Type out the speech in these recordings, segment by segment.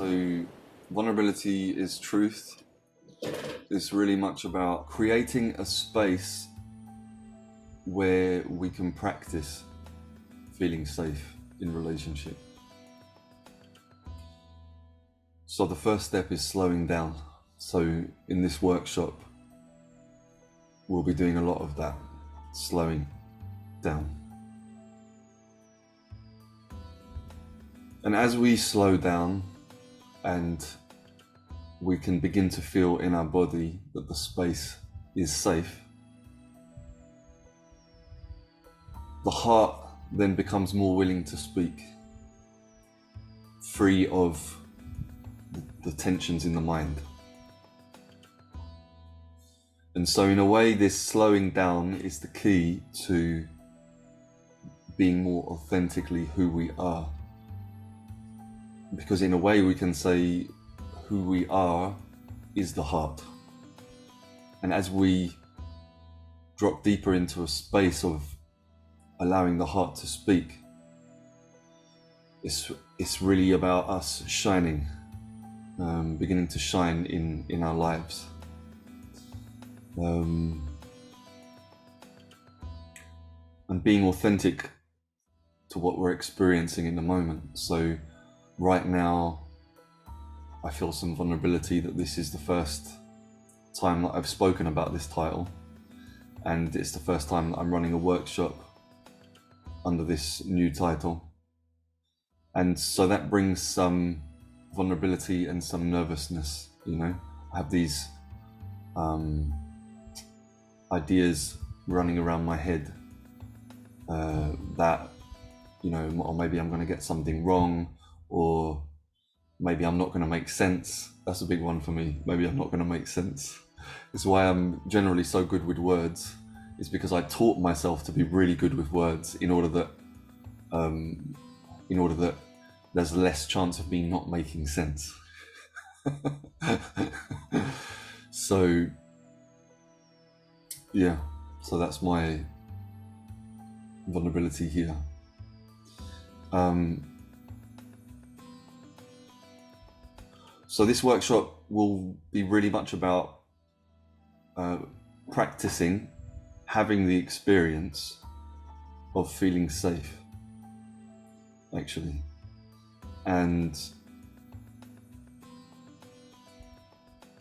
So vulnerability is truth. It's really much about creating a space where we can practice feeling safe in relationship. So the first step is slowing down. So in this workshop, we'll be doing a lot of that, slowing down. And as we slow down and we can begin to feel in our body that the space is safe, the heart then becomes more willing to speak, free of the tensions in the mind. And so in a way, this slowing down is the key to being more authentically who we are. Because in a way we can say who we are is the heart. And as we drop deeper into a space of allowing the heart to speak, it's really about us shining, beginning to shine in our lives. And being authentic to what we're experiencing in the moment. So right now, I feel some vulnerability that this is the first time that I've spoken about this title, and it's the first time that I'm running a workshop under this new title. And so that brings some vulnerability and some nervousness, you know. I have these ideas running around my head that, you know, or maybe I'm going to get something wrong, or maybe I'm not going to make sense. That's a big one for me. Maybe I'm not going to make sense. It's why I'm generally so good with words. It's because I taught myself to be really good with words in order that there's less chance of me not making sense. So yeah, so that's my vulnerability here. So this workshop will be really much about practicing having the experience of feeling safe, actually. And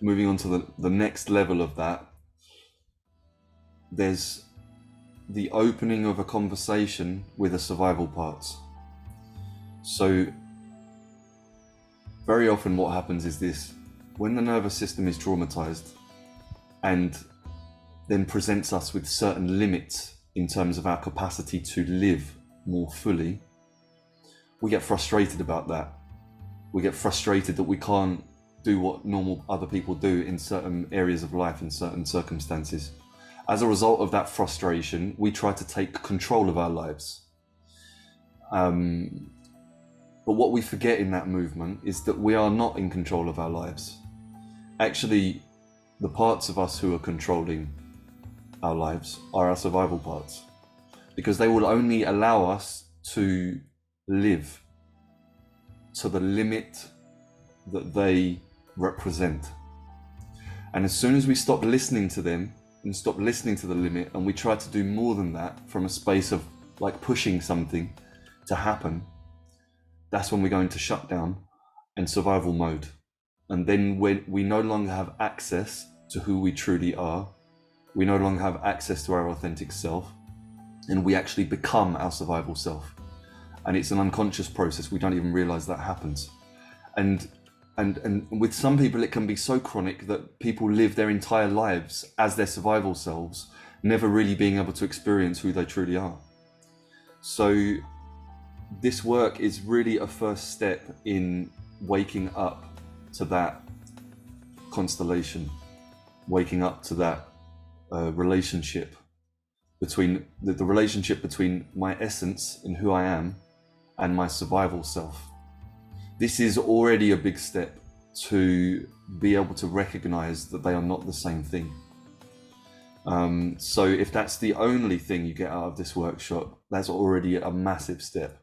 moving on to the next level of that, there's the opening of a conversation with the survival parts. So very often what happens is this: when the nervous system is traumatized and then presents us with certain limits in terms of our capacity to live more fully, we get frustrated about that. We get frustrated that we can't do what normal other people do in certain areas of life, in certain circumstances. As a result of that frustration, we try to take control of our lives. But what we forget in that movement is that we are not in control of our lives. Actually, the parts of us who are controlling our lives are our survival parts, because they will only allow us to live to the limit that they represent. And as soon as we stop listening to them and stop listening to the limit, and we try to do more than that from a space of like pushing something to happen, that's when we're going to shut down and survival mode. And then when we no longer have access to who we truly are, we no longer have access to our authentic self, and we actually become our survival self. And it's an unconscious process. We don't even realize that happens. And with some people, it can be so chronic that people live their entire lives as their survival selves, never really being able to experience who they truly are. So this work is really a first step in waking up to that constellation, waking up to that relationship between the relationship between my essence and who I am and my survival self. This is already a big step to be able to recognize that they are not the same thing. So if that's the only thing you get out of this workshop, that's already a massive step.